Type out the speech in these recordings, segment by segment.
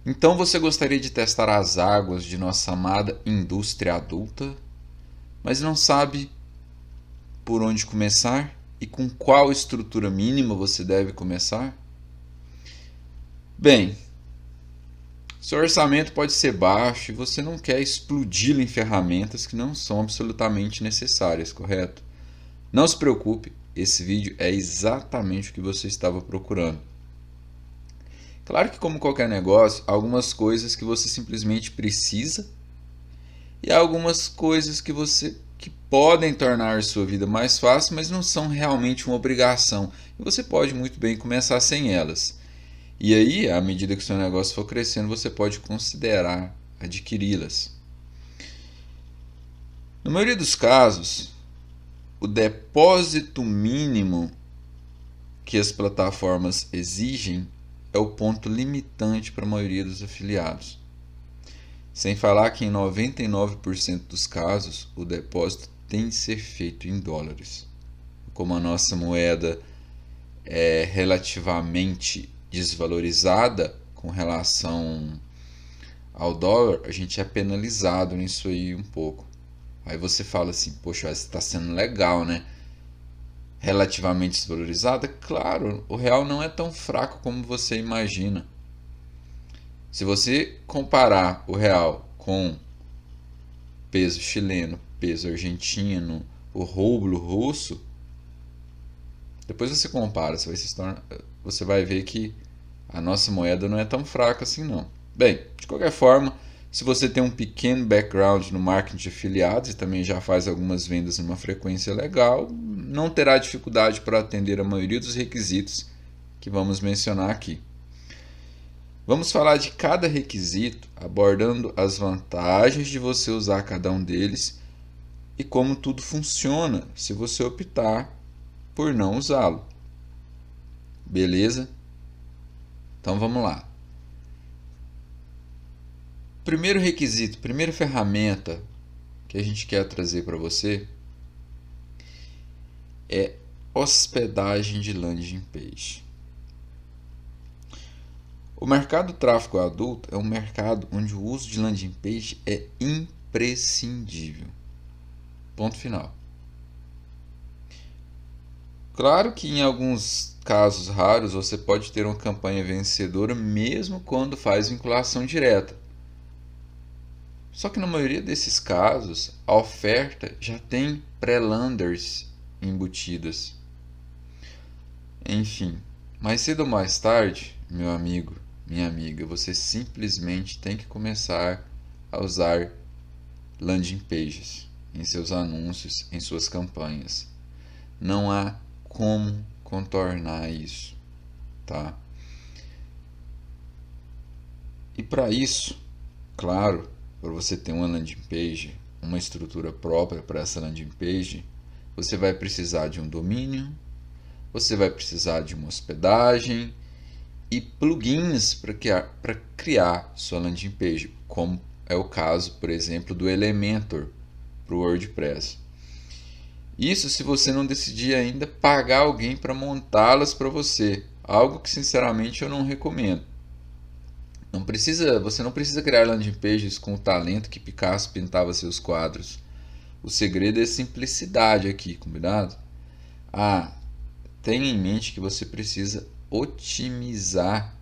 Então você gostaria de testar as águas de nossa amada indústria adulta, mas não sabe por onde começar e com qual estrutura mínima você deve começar? Bem, seu orçamento pode ser baixo e você não quer explodi-lo em ferramentas que não são absolutamente necessárias, correto? Não se preocupe, esse vídeo é exatamente o que você estava procurando. Claro que, como qualquer negócio, há algumas coisas que você simplesmente precisa e há algumas coisas que podem tornar sua vida mais fácil, mas não são realmente uma obrigação. E você pode muito bem começar sem elas. E aí, à medida que o seu negócio for crescendo, você pode considerar adquiri-las. Na maioria dos casos, o depósito mínimo que as plataformas exigem é o ponto limitante para a maioria dos afiliados. Sem falar que em 99% dos casos o depósito tem de ser feito em dólares. Como a nossa moeda é relativamente desvalorizada com relação ao dólar, a gente é penalizado nisso aí um pouco. Aí você fala assim, poxa, está sendo legal, né? Relativamente desvalorizada? Claro, o real não é tão fraco como você imagina. Se você comparar o real com peso chileno, peso argentino, o rublo russo, depois você compara, você vai ver que a nossa moeda não é tão fraca assim não. Bem, de qualquer forma, se você tem um pequeno background no marketing de afiliados e também já faz algumas vendas numa frequência legal, não terá dificuldade para atender a maioria dos requisitos que vamos mencionar aqui. Vamos falar de cada requisito, abordando as vantagens de você usar cada um deles e como tudo funciona se você optar por não usá-lo. Beleza? Então vamos lá. Primeiro requisito, primeira ferramenta que a gente quer trazer para você é hospedagem de landing page. O mercado do tráfego adulto é um mercado onde o uso de landing page é imprescindível. Ponto final. Claro que em alguns casos raros você pode ter uma campanha vencedora mesmo quando faz vinculação direta. Só que na maioria desses casos, a oferta já tem pré-landers embutidas. Enfim, mais cedo ou mais tarde, meu amigo, minha amiga, você simplesmente tem que começar a usar landing pages em seus anúncios, em suas campanhas. Não há como contornar isso, tá? E para isso, claro, para você ter uma landing page, uma estrutura própria para essa landing page, você vai precisar de um domínio, você vai precisar de uma hospedagem e plugins para criar sua landing page, como é o caso, por exemplo, do Elementor para o WordPress. Isso se você não decidir ainda pagar alguém para montá-las para você, algo que sinceramente eu não recomendo. Você não precisa criar landing pages com o talento que Picasso pintava seus quadros. O segredo é simplicidade aqui, combinado? Ah, tenha em mente que você precisa otimizar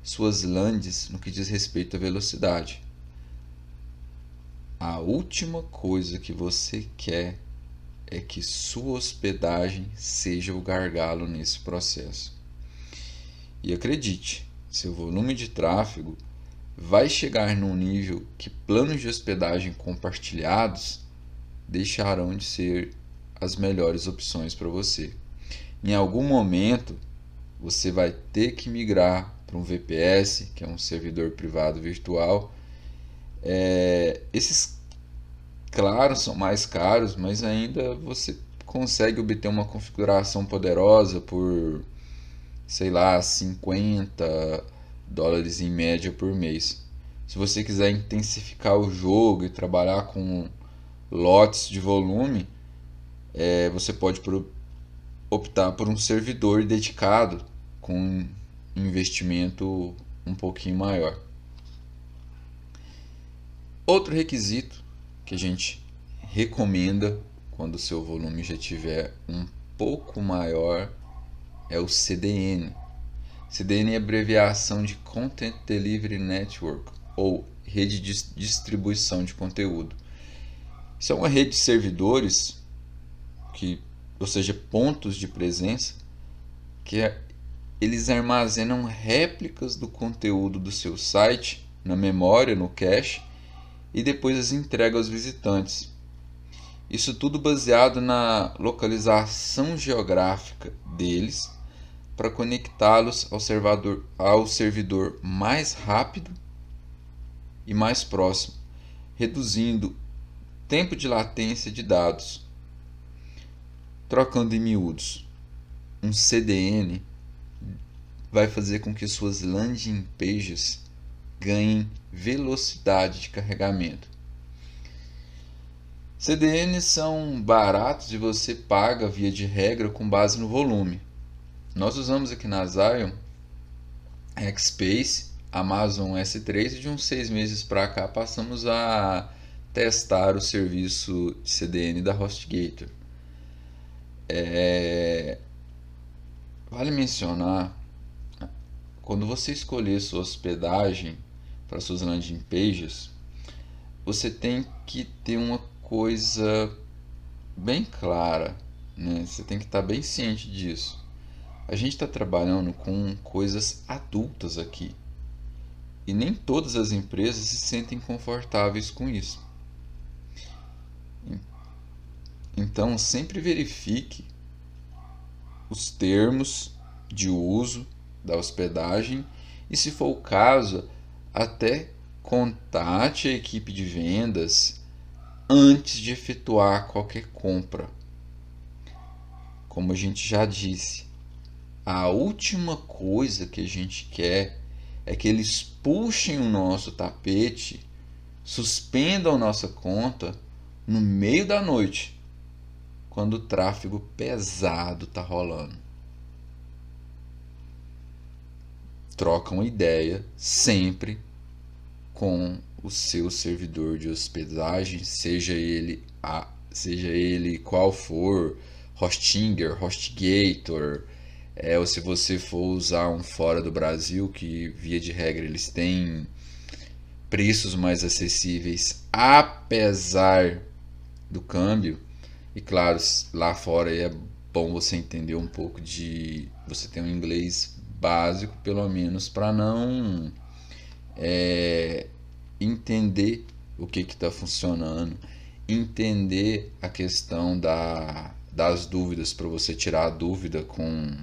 suas lands no que diz respeito à velocidade. A última coisa que você quer é que sua hospedagem seja o gargalo nesse processo. E acredite, seu volume de tráfego vai chegar num nível que planos de hospedagem compartilhados deixarão de ser as melhores opções para você. Em algum momento, você vai ter que migrar para um VPS, que é um servidor privado virtual. Esses, claro, são mais caros, mas ainda você consegue obter uma configuração poderosa por, sei lá, $50 em média por mês. Se você quiser intensificar o jogo e trabalhar com lotes de volume, você pode optar por um servidor dedicado com um investimento um pouquinho maior. Outro requisito que a gente recomenda quando o seu volume já tiver um pouco maior é o CDN. CDN é abreviação de Content Delivery Network, ou rede de distribuição de conteúdo. Isso é uma rede de servidores, ou seja, pontos de presença, eles armazenam réplicas do conteúdo do seu site na memória, no cache, e depois as entregam aos visitantes. Isso tudo baseado na localização geográfica deles, para conectá-los ao servidor mais rápido e mais próximo, reduzindo tempo de latência de dados. Trocando em miúdos, um CDN vai fazer com que suas landing pages ganhem velocidade de carregamento. CDNs são baratos e você paga via de regra com base no volume. Nós usamos aqui na Zion Xpace, Amazon S3, e de uns 6 meses para cá passamos a testar o serviço de CDN da HostGator. Vale mencionar, quando você escolher sua hospedagem para suas landing pages, você tem que ter uma coisa bem clara, né? Você tem que estar bem ciente disso. A gente está trabalhando com coisas adultas aqui, e nem todas as empresas se sentem confortáveis com isso. Então, sempre verifique os termos de uso da hospedagem e, se for o caso, até contate a equipe de vendas antes de efetuar qualquer compra. Como a gente já disse, a última coisa que a gente quer é que eles puxem o nosso tapete, suspendam nossa conta no meio da noite, quando o tráfego pesado está rolando. Troca uma ideia sempre com o seu servidor de hospedagem, seja ele qual for, Hostinger, HostGator, ou se você for usar um fora do Brasil, que via de regra eles têm preços mais acessíveis apesar do câmbio. E claro, lá fora é bom você entender um pouco você ter um inglês básico, pelo menos, para não entender o que está funcionando, entender a questão das dúvidas, para você tirar a dúvida com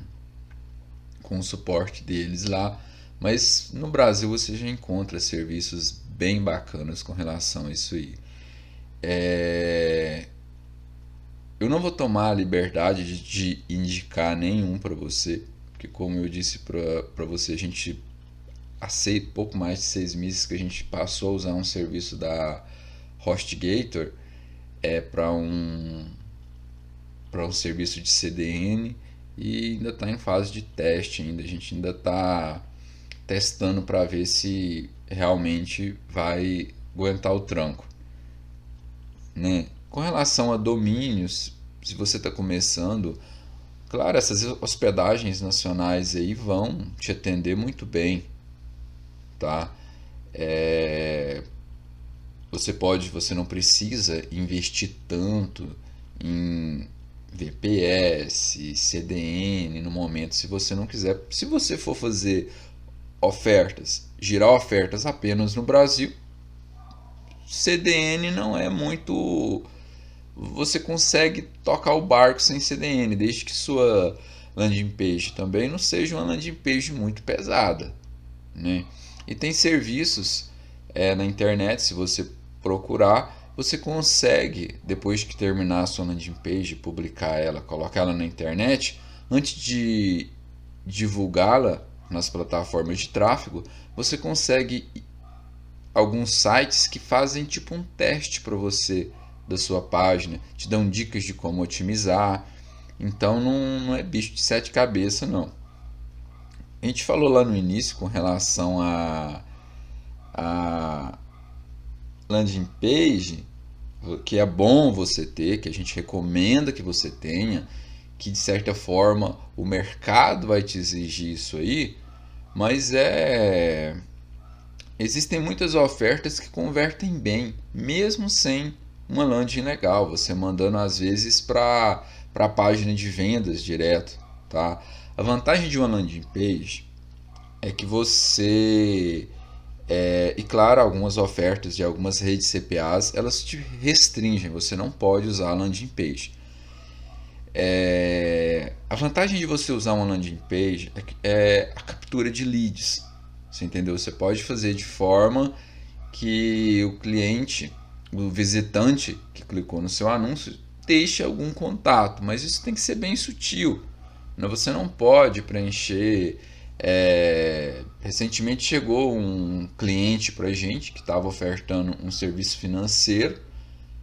o suporte deles lá. Mas no Brasil você já encontra serviços bem bacanas com relação a isso aí. Eu não vou tomar a liberdade de indicar nenhum para você, porque como eu disse para você, a gente há pouco mais de 6 meses que a gente passou a usar um serviço da HostGator para um serviço de CDN, e ainda está em fase de teste ainda. A gente ainda está testando para ver se realmente vai aguentar o tranco, né? Com relação a domínios, se você está começando, claro, essas hospedagens nacionais aí vão te atender muito bem, tá? Você não precisa investir tanto em VPS, CDN no momento, se você não quiser. Se você for fazer girar ofertas apenas no Brasil, CDN não é muito. Você consegue tocar o barco sem CDN, desde que sua landing page também não seja uma landing page muito pesada, né? E tem serviços na internet, se você procurar, você consegue, depois que terminar a sua landing page, publicar ela, colocar ela na internet, antes de divulgá-la nas plataformas de tráfego, você consegue alguns sites que fazem tipo um teste para você da sua página, te dão dicas de como otimizar. Então não é bicho de 7 cabeças, não. A gente falou lá no início com relação landing page que é bom você ter, que a gente recomenda que você tenha, que de certa forma o mercado vai te exigir isso aí, mas existem muitas ofertas que convertem bem, mesmo sem uma landing legal, você mandando às vezes para a página de vendas direto, tá? A vantagem de uma landing page é que você e claro, algumas ofertas de algumas redes CPAs elas te restringem, você não pode usar a landing page. A vantagem de você usar uma landing page é a captura de leads. Você entendeu? Você pode fazer de forma que o cliente, o visitante que clicou no seu anúncio, deixe algum contato, mas isso tem que ser bem sutil. Você não pode preencher. Recentemente chegou um cliente para a gente que estava ofertando um serviço financeiro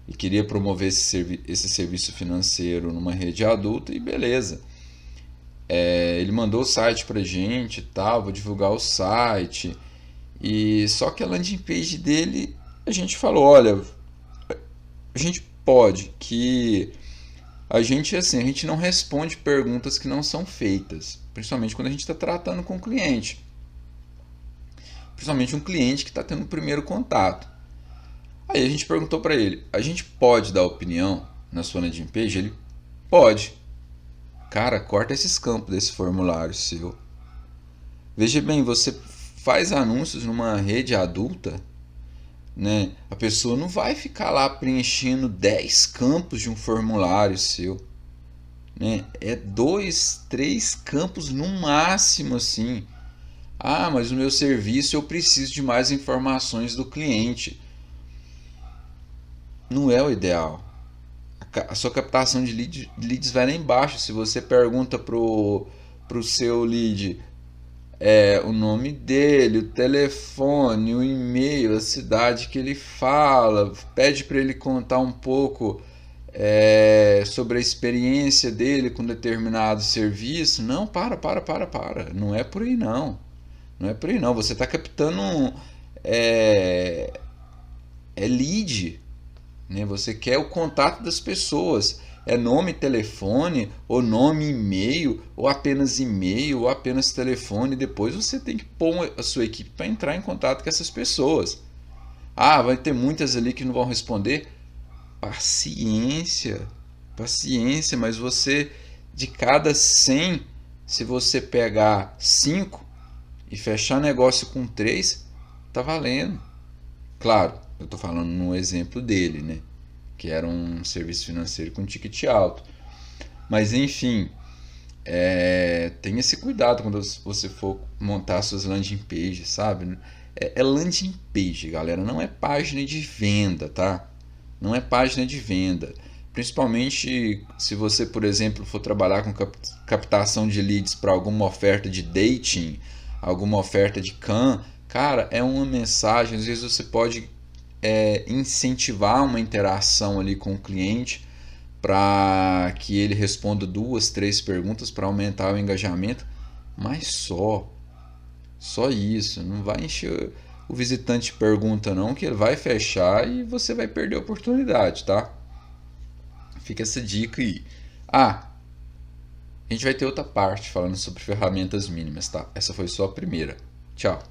e queria promover esse serviço financeiro numa rede adulta e beleza. Ele mandou o site pra gente e tal, vou divulgar o site. E só que a landing page dele, a gente falou, olha, a gente pode que a gente assim, a gente não responde perguntas que não são feitas, principalmente quando a gente está tratando com o cliente. Principalmente um cliente que está tendo o primeiro contato. Aí a gente perguntou para ele, a gente pode dar opinião na sua landing page? Ele pode. Cara, corta esses campos desse formulário seu. Veja bem, você faz anúncios numa rede adulta, né? A pessoa não vai ficar lá preenchendo 10 campos de um formulário seu, né? É 2, 3 campos no máximo assim. Ah, mas no meu serviço eu preciso de mais informações do cliente. Não é o ideal. A sua captação de leads vai lá embaixo. Se você pergunta pro seu lead o nome dele, o telefone, o e-mail, a cidade que ele fala, pede para ele contar um pouco sobre a experiência dele com determinado serviço. Não, para. Não é por aí não. Não é por aí não. Você está captando lead, né? Você quer o contato das pessoas. É nome, telefone, ou nome, e-mail, ou apenas telefone. Depois você tem que pôr a sua equipe para entrar em contato com essas pessoas. Ah, vai ter muitas ali que não vão responder. Paciência, paciência, mas você, de cada 100, se você pegar 5 e fechar negócio com 3, tá valendo. Claro, eu estou falando no exemplo dele, né? Que era um serviço financeiro com ticket alto. Mas enfim, tenha esse cuidado quando você for montar suas landing pages, sabe? É landing page, galera, não é página de venda, tá? Não é página de venda. Principalmente se você, por exemplo, for trabalhar com captação de leads para alguma oferta de dating, alguma oferta de CAM, cara, é uma mensagem. Às vezes você pode incentivar uma interação ali com o cliente para que ele responda 2, 3 perguntas para aumentar o engajamento, mas só isso. Não vai encher o visitante pergunta não, que ele vai fechar e você vai perder a oportunidade, tá? Fica essa dica aí. A gente vai ter outra parte falando sobre ferramentas mínimas, tá? Essa foi só a primeira. Tchau.